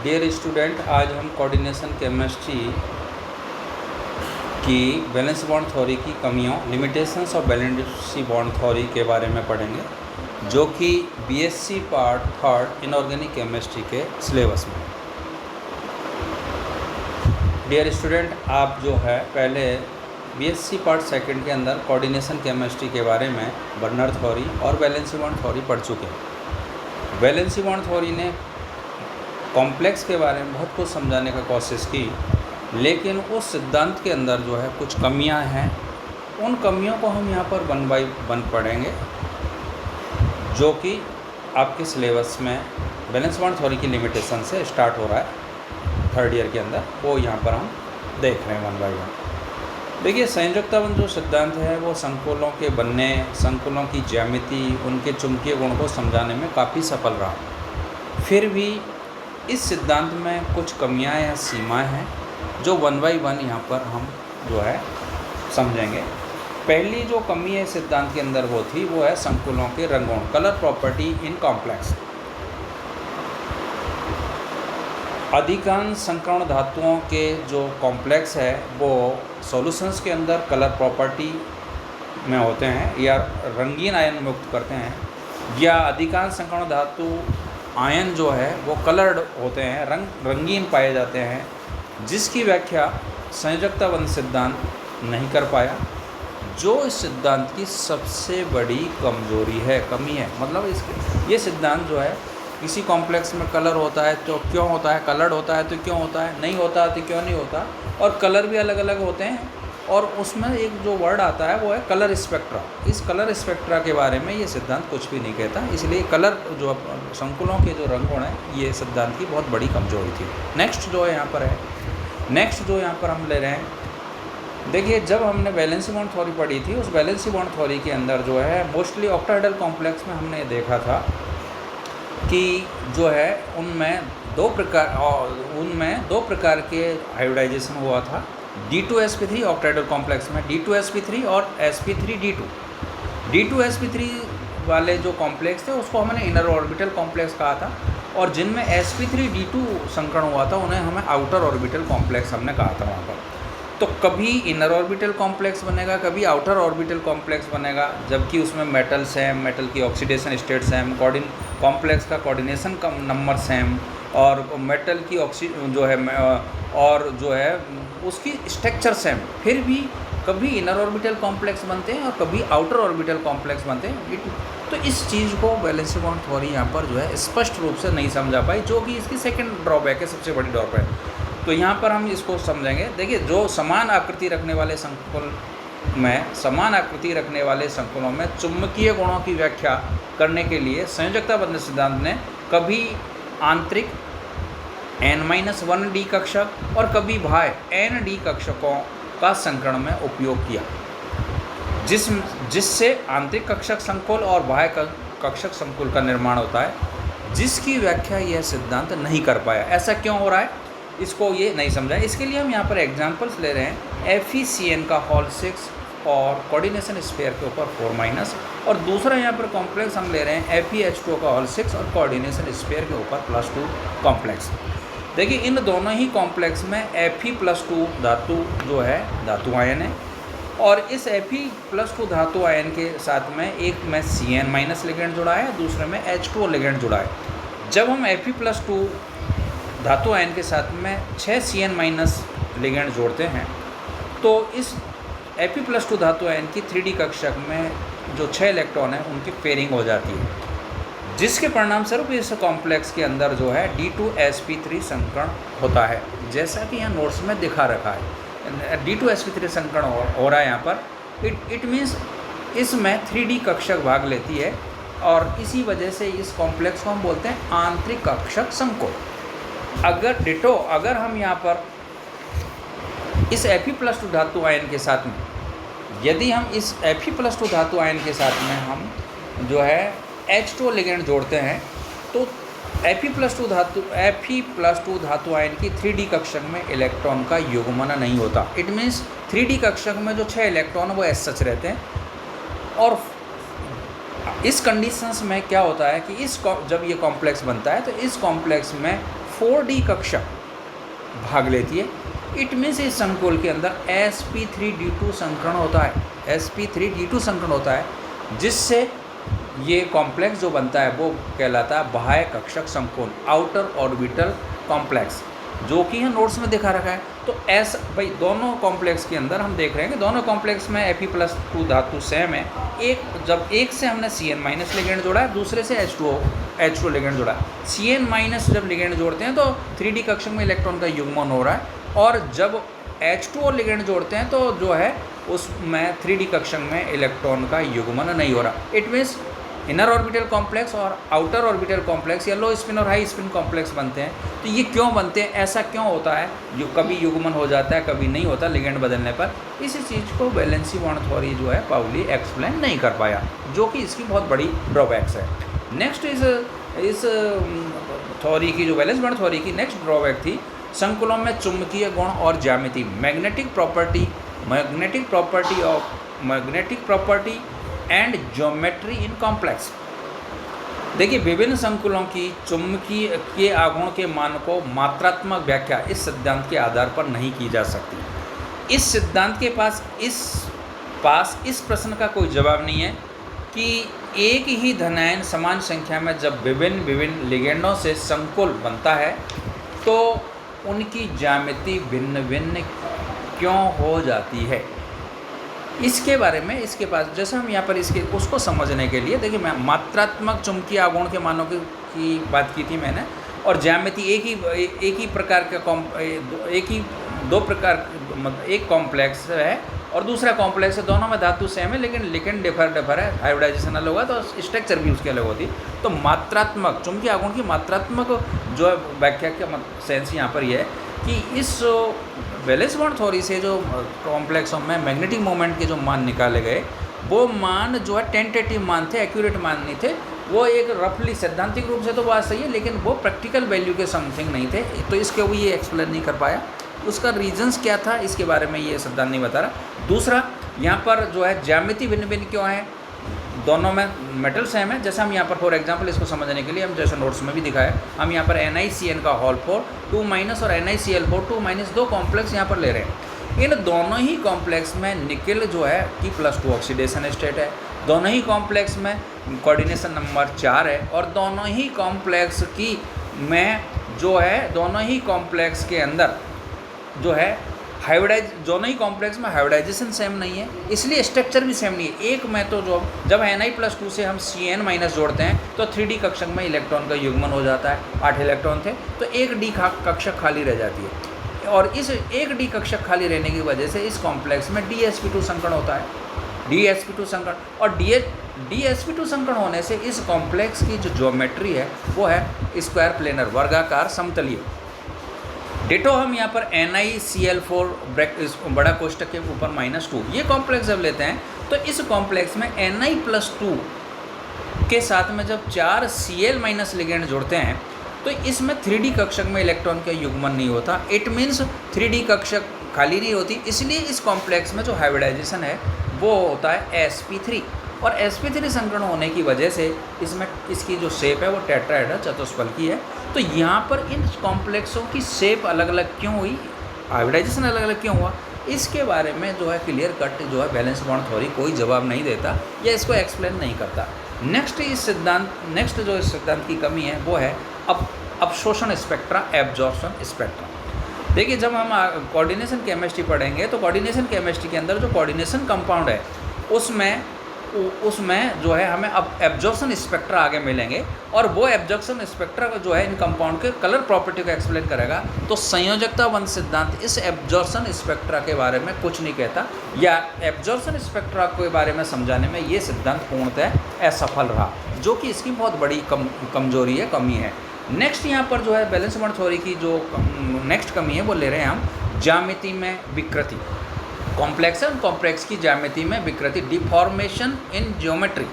Dear student, आज हम coordination chemistry की वैलेंसी बॉन्ड थ्योरी की कमियों, limitations of valency bond theory के बारे में पढ़ेंगे, जो कि BSc part third inorganic chemistry के सिलेबस में। डियर स्टूडेंट, आप जो है पहले बीएससी पार्ट सेकंड के अंदर कोऑर्डिनेशन केमिस्ट्री के बारे में बर्नर थ्योरी और वैलेंसी बॉन्ड थ्योरी पढ़ चुके हैं। वैलेंसी बॉन्ड थ्योरी ने कॉम्प्लेक्स के बारे में बहुत कुछ समझाने की कोशिश की, लेकिन उस सिद्धांत के अंदर जो है कुछ कमियां हैं। उन कमियों को हम यहाँ पर 1 बाय 1 पढ़ेंगे, जो कि आपके सिलेबस में वैलेंसी बॉन्ड थ्योरी की लिमिटेशन से स्टार्ट हो रहा है थर्ड ईयर के अंदर। वो यहाँ पर हम देख रहे हैं 1 बाय 1। देखिए, संयोजकता बंध जो सिद्धांत है वो संकुलों के बनने, संकुलों की ज्यामिति, उनके चुंबकीय गुण को समझाने में काफ़ी सफल रहा। फिर भी इस सिद्धांत में कुछ कमियां या सीमाएं हैं, जो 1 बाय 1 यहाँ पर हम जो है समझेंगे। पहली जो कमी है सिद्धांत के अंदर वो है संकुलों के रंगों, कलर प्रॉपर्टी इन कॉम्प्लेक्स। अधिकांश संकर्ण धातुओं के जो कॉम्प्लेक्स है वो सॉल्यूशंस के अंदर कलर प्रॉपर्टी में होते हैं या रंगीन आयन मुक्त करते हैं, या अधिकांश संकर्ण धातु आयन जो है वो कलर्ड होते हैं, रंगीन पाए जाते हैं, जिसकी व्याख्या संयोजकता बंध सिद्धांत नहीं कर पाया, जो इस सिद्धांत की सबसे बड़ी कमजोरी है, कमी है। मतलब इसके ये सिद्धांत जो है, किसी कॉम्प्लेक्स में कलर होता है तो क्यों होता है, कलर्ड होता है तो क्यों होता है, नहीं होता तो क्यों नहीं होता, और कलर भी अलग अलग होते हैं। और उसमें एक जो वर्ड आता है वो है कलर स्पेक्ट्रा। इस कलर स्पेक्ट्रा के बारे में ये सिद्धांत कुछ भी नहीं कहता, इसलिए कलर जो संकुलों के जो रंग गुण हैं ये सिद्धांत की बहुत बड़ी कमजोरी थी। नेक्स्ट जो है यहाँ पर है, नेक्स्ट जो यहाँ पर हम ले रहे हैं, देखिए, जब हमने वैलेंसी बॉन्ड थ्योरी पढ़ी थी, उस वैलेंसी बॉन्ड थ्योरी के अंदर जो है मोस्टली ऑक्टाहेड्रल कॉम्प्लेक्स में हमने देखा था कि जो है उनमें दो प्रकार के हाइब्रिडाइजेशन हुआ था। D2sp3 ऑक्टाहेड्रल कॉम्प्लेक्स में D2sp3 और sp3D2। D2sp3 वाले जो कॉम्प्लेक्स थे उसको हमने इनर ऑर्बिटल कॉम्प्लेक्स कहा था, और जिनमें sp3D2 संकरण हुआ था उन्हें हमें आउटर ऑर्बिटल कॉम्प्लेक्स हमने कहा था वहाँ पर। तो कभी इनर ऑर्बिटल कॉम्प्लेक्स बनेगा, कभी आउटर ऑर्बिटल कॉम्प्लेक्स बनेगा, जबकि उसमें मेटल सेम, मेटल की ऑक्सीडेशन स्टेट सेम, कॉम्प्लेक्स का कोऑर्डिनेशन का नंबर सेम, और मेटल की जो है और जो है उसकी स्ट्रक्चर सेम। फिर भी कभी इनर ऑर्बिटल कॉम्प्लेक्स बनते हैं और कभी आउटर ऑर्बिटल कॉम्प्लेक्स बनते हैं। तो इस चीज़ को वैलेंसी बॉन्ड थ्योरी यहाँ पर जो है स्पष्ट रूप से नहीं समझा पाई, जो कि इसकी सेकेंड ड्रॉबैक है, सबसे बड़ी ड्रॉबैक। तो यहाँ पर हम इसको समझेंगे। देखिए, जो समान आकृति रखने वाले संकुलों में चुंबकीय गुणों की व्याख्या करने के लिए संयोजकता बंध सिद्धांत ने कभी आंतरिक n-1d कक्षक और कभी बाह्य n-d कक्षकों का संकरण में उपयोग किया, जिससे आंतरिक कक्षक संकुल और बाह्य कक्षक संकुल का निर्माण होता है, जिसकी व्याख्या यह सिद्धांत नहीं कर पाया। ऐसा क्यों हो रहा है, इसको ये नहीं समझा। इसके लिए हम यहाँ पर एग्जांपल्स ले रहे हैं FeCN का होल 6 और कोऑर्डिनेशन स्फीयर के ऊपर 4-, और दूसरा यहाँ पर कॉम्प्लेक्स हम ले रहे हैं FeH2 का होल 6 और कोऑर्डिनेशन स्फीयर के ऊपर +2 कॉम्प्लेक्स। देखिए, इन दोनों ही कॉम्प्लेक्स में Fe+2 धातु जो है धातु आयन है, और इस Fe+2 धातु आयन के साथ में एक में Cn- लिगेंड जुड़ा है, दूसरे में H2O लिगेंड जुड़ा है। जब हम Fe+2 धातु आयन के साथ में 6 Cn- लिगेंड जोड़ते हैं, तो इस Fe+2 धातु आयन की 3D कक्षक में जो 6 इलेक्ट्रॉन है उनकी पेयरिंग हो जाती है, जिसके परिणाम स्वरूप इस कॉम्प्लेक्स के अंदर जो है D2sp3 संकरण होता है, जैसा कि यहाँ नोट्स में दिखा रखा है। D2sp3 संकरण हो रहा है यहाँ पर। इट मीन्स इसमें 3D कक्षक भाग लेती है, और इसी वजह से इस कॉम्प्लेक्स को हम बोलते हैं आंतरिक कक्षक संकुल। अगर हम यहाँ पर इस Fe+2 धातु आयन के साथ में, यदि हम इस Fe+2 धातु आयन के साथ में हम जो है H2O लिगेंड जोड़ते हैं, तो Fe+2 धातु आयन की 3D कक्षक में इलेक्ट्रॉन का युग्मन नहीं होता। इट मीन्स 3D कक्षक में जो 6 इलेक्ट्रॉन वो एज सच रहते हैं, और इस कंडीशंस में क्या होता है कि जब ये कॉम्प्लेक्स बनता है तो इस कॉम्प्लेक्स में 4D कक्षक भाग लेती है। इट मीन्स इस संकुल के अंदर sp3d2 संकरण होता है, sp3d2 संकरण होता है, जिससे ये कॉम्प्लेक्स जो बनता है वो कहलाता है बाह्य कक्षक संकुल, आउटर ऑर्बिटल कॉम्प्लेक्स, जो कि यहाँ नोट्स में दिखा रखा है। तो ऐसा भाई दोनों कॉम्प्लेक्स के अंदर हम देख रहे हैं कि दोनों कॉम्प्लेक्स में Fe+2 धातु सेम है। जब एक से हमने Cn- लिगेंड जोड़ा है, दूसरे से H2O लिगेंड जोड़ा है। Cn- जब लिगेंड जोड़ते हैं तो 3D कक्षक में इलेक्ट्रॉन का युग्मन हो रहा है, और जब H2O लिगेंड जोड़ते हैं तो जो है उसमें 3D कक्षक में इलेक्ट्रॉन का युग्मन नहीं हो रहा। It means inner orbital complex और आउटर ऑर्बिटल कॉम्प्लेक्स या लो स्पिन और हाई स्पिन कॉम्प्लेक्स बनते हैं। तो ये क्यों बनते हैं, ऐसा क्यों होता है, जो कभी युग्मन हो जाता है कभी नहीं होता लिगेंड बदलने पर, इसी चीज़ को वैलेंसी बॉन्ड थ्योरी जो है पाउली एक्सप्लेन नहीं कर पाया, जो कि इसकी बहुत बड़ी ड्रॉबैक्स है। नेक्स्ट इस थ्योरी की, जो वैलेंस बॉन्ड थ्योरी की नेक्स्ट ड्रॉबैक थी, संकुलों में चुंबकीय गुण और ज्यामिति, magnetic property and geometry in complex. देखिए, विभिन्न संकुलों की चुंबकीय के आघूर्ण के मान को मात्रात्मक व्याख्या इस सिद्धांत के आधार पर नहीं की जा सकती। इस सिद्धांत के पास इस प्रश्न का कोई जवाब नहीं है कि एक ही धनायन समान संख्या में जब विभिन्न लिगेंडों से संकुल बनता है तो उनकी ज्यामिति भिन्न भिन्न क्यों हो जाती है। इसके बारे में इसके पास, जैसे हम यहाँ पर इसके उसको समझने के लिए देखिए, मैं मात्रात्मक चुंबकीय आघूर्ण के मानों की बात की थी मैंने, और ज्यामिति एक ही प्रकार का दो प्रकार, मतलब एक कॉम्प्लेक्स है और दूसरा कॉम्प्लेक्स है, दोनों में धातु सेम है लेकिन लिगेंड डिफर है, हाइब्रिडाइजेशन अलग होगा तो स्ट्रक्चर भी उसकी अलग होती। तो मात्रात्मक चुंबकीय आघूर्ण की मात्रात्मक जो है व्याख्या का सेंस यहाँ पर यह है कि इस वैलेंस बॉन्ड थ्योरी से जो कॉम्प्लेक्सों में मैग्नेटिक मोमेंट के जो मान निकाले गए, वो मान जो है टेंटेटिव मान थे, एक्यूरेट मान नहीं थे। वो एक रफली सैद्धांतिक रूप से तो बात सही है, लेकिन वो प्रैक्टिकल वैल्यू के समथिंग नहीं थे, तो इसके वो ये एक्सप्लेन नहीं कर पाया। उसका रीजंस क्या था इसके बारे में ये सिद्धांत नहीं बता रहा। दूसरा, यहाँ पर जो है ज्यामिति भिन्न भिन्न क्यों है, दोनों में मेटल सेम है। जैसे हम यहाँ पर फॉर एग्जांपल इसको समझने के लिए हम जैसे नोट्स में भी दिखाया, हम यहाँ पर NiCN का होल 4 2- और NiCl4 2- दो कॉम्प्लेक्स यहाँ पर ले रहे हैं। इन दोनों ही कॉम्प्लेक्स में निकेल जो है T+2 ऑक्सीडेशन स्टेट है, दोनों ही कॉम्प्लेक्स में कोऑर्डिनेशन नंबर 4 है, और दोनों ही कॉम्प्लेक्स की में जो है दोनों ही कॉम्प्लेक्स के अंदर जो है दोनों ही कॉम्प्लेक्स में हाइब्रिडाइजेशन सेम नहीं है, इसलिए स्ट्रक्चर भी सेम नहीं है। एक में तो जब Ni+2 से हम Cn- जोड़ते हैं तो 3D कक्षक में इलेक्ट्रॉन का युग्मन हो जाता है, 8 इलेक्ट्रॉन थे तो एक D कक्षक खाली रह जाती है, और इस एक D कक्षक खाली रहने की वजह से इस कॉम्प्लेक्स में DsP2 संकरण होता है, DsP2 संकरण, और DsP2 संकरण होने से इस कॉम्प्लेक्स की जो ज्योमेट्री है वो है स्क्वायर प्लेनर, वर्गाकार समतलीय। डेटो हम यहाँ पर NiCl4 बड़ा कोष्टक के ऊपर -2 ये कॉम्प्लेक्स जब लेते हैं तो इस कॉम्प्लेक्स में Ni+2 के साथ में जब 4 Cl- लिगेंड जोड़ते हैं तो इसमें 3D कक्षक में इलेक्ट्रॉन का युग्मन नहीं होता। इट मीन्स 3D कक्षक खाली नहीं होती, इसलिए इस कॉम्प्लेक्स में जो हाइब्रिडाइजेशन है वो होता है sp3, और sp3 संकरण होने की वजह से इसमें इसकी जो शेप है वो टेट्राहेड्रल चतुष्फल की है। तो यहाँ पर इन कॉम्प्लेक्सों की शेप अलग अलग क्यों हुई, हाइब्रिडाइजेशन अलग अलग क्यों हुआ, इसके बारे में जो है क्लियर कट जो है वैलेंस बॉन्ड थ्योरी कोई जवाब नहीं देता या इसको एक्सप्लेन नहीं करता। नेक्स्ट जो इस सिद्धांत की कमी है वो है अवशोषण स्पेक्ट्रा, एब्जॉर्प्शन स्पेक्ट्रा। देखिए, जब हम कोऑर्डिनेशन केमिस्ट्री पढ़ेंगे तो कोऑर्डिनेशन केमिस्ट्री के अंदर जो कोऑर्डिनेशन कंपाउंड है उसमें जो है हमें अब एब्जॉर्प्शन स्पेक्ट्रा आगे मिलेंगे, और वो एब्जॉर्प्शन स्पेक्ट्रा जो है इन कंपाउंड के कलर प्रॉपर्टी को एक्सप्लेन करेगा। तो संयोजकता बंध सिद्धांत इस एब्जॉर्प्शन स्पेक्ट्रा के बारे में कुछ नहीं कहता, या एब्जॉर्प्शन स्पेक्ट्रा के बारे में समझाने में ये सिद्धांत पूर्णतः असफल रहा, जो कि इसकी बहुत बड़ी कमजोरी है, कमी है। नेक्स्ट यहाँ पर जो है वैलेंस बॉन्ड थ्योरी की जो नेक्स्ट कमी है वो ले रहे हैं हम ज्यामिति में विकृति, कॉम्प्लेक्स की ज्यामिति में विकृति, डिफॉर्मेशन इन ज्योमेट्री।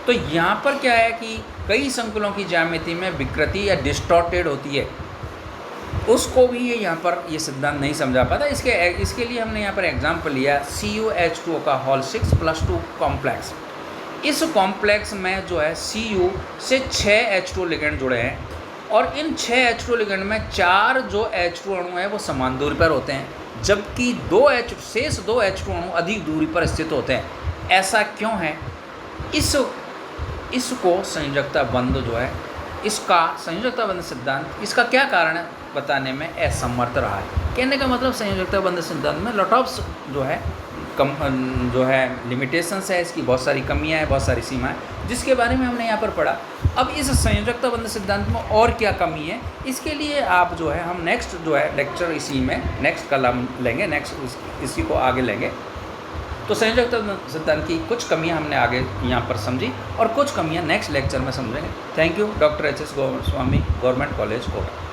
तो यहाँ पर क्या है कि कई संकुलों की ज्यामिति में विकृति या डिस्टॉर्टेड होती है, उसको भी ये यहाँ पर ये सिद्धांत नहीं समझा पाता। इसके लिए हमने यहाँ पर एग्जाम्पल लिया CuH2O का होल 6+2 कॉम्प्लेक्स। इस कॉम्प्लेक्स में जो है Cu से 6 H2O लिगेंड जुड़े हैं, और इन 6 H2 लिगेंड में 4 जो H2 अणु हैं वो समान दूरी पर होते हैं, जबकि शेष 2 H2 अणु अधिक दूरी पर स्थित होते हैं। ऐसा क्यों है? इसको संयोजकता बंध जो है, इसका संयोजकता बंध सिद्धांत, इसका क्या कारण है बताने में असमर्थ रहा है। कहने का मतलब संयोजकता बंध सिद्धांत में लॉट ऑफ जो है जो है लिमिटेशंस है, इसकी बहुत सारी कमियां हैं, बहुत सारी सीमाएं, जिसके बारे में हमने यहाँ पर पढ़ा। अब इस संयोजकता बंध सिद्धांत में और क्या कमी है, इसके लिए आप जो है हम नेक्स्ट जो है लेक्चर इसी में नेक्स्ट कल हम लेंगे, नेक्स्ट इसी को आगे लेंगे। तो संयोजकता सिद्धांत की कुछ कमियां हमने आगे यहाँ पर समझी और कुछ कमियां नेक्स्ट लेक्चर में समझेंगे। Thank you. Doctor H S Goswami, government college Kota.